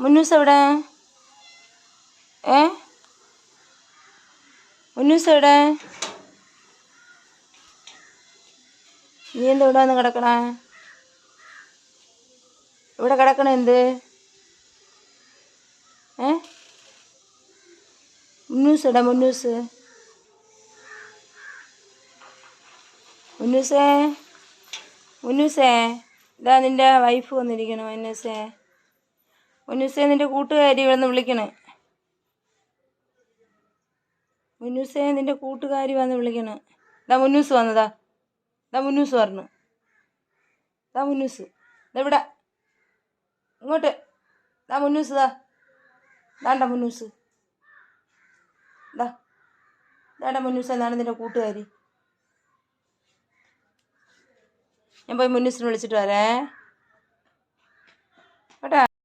മുന്നൂസ് എവിടെ? മുന്നൂസ് എവിടെ? നീ എന്താ ഇവിടെ വന്ന് കിടക്കണേ? ഇവിടെ കിടക്കണ എന്ത്? മുന്നൂസ് എവിടെ? മുന്നൂസ് മുന്നൂസേ മുന്നൂസേ, ഇതാ നിൻ്റെ വൈഫ് വന്നിരിക്കണു. മുന്നൂസേ മുന്നൂസേ, നിൻ്റെ കൂട്ടുകാരി ഇവിടെ നിന്ന് വിളിക്കണേ. മുന്നൂസേ, നിൻ്റെ കൂട്ടുകാരി വന്ന് വിളിക്കണേ. ഇതാ മുന്നൂസ് വന്നതാ. ഇതാ മുന്നൂസ് പറഞ്ഞു. ഇതാ മുന്നൂസ്, ഇതെവിടെ? ഇങ്ങോട്ട് ഇതാ മുന്നൂസ്. ദാണ്ട മുന്നൂസ്. ദാണ്ട മുന്നൂസ്. എന്നാണ് നിൻ്റെ കൂട്ടുകാരി. ഞാൻ പോയി മുന്നൂസിനെ വിളിച്ചിട്ട് വരേ കേട്ടാ.